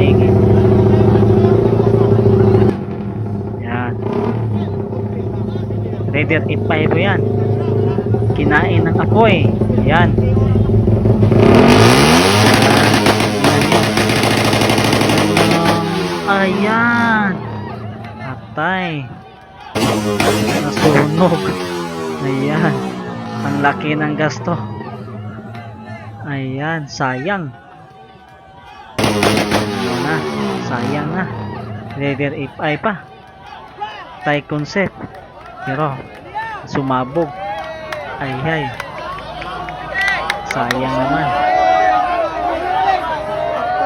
maingay. Yan. Raider 85 po yan. Kinain ng apoy. Yan. Ayan. Patay. Nasunog. Ayan. Ang laki ng gasto. Ayan. Sayang. Ayan na. Sayang na. Raider 85 pa. Thai concept. Pero sumabog. Ay. Sayang naman.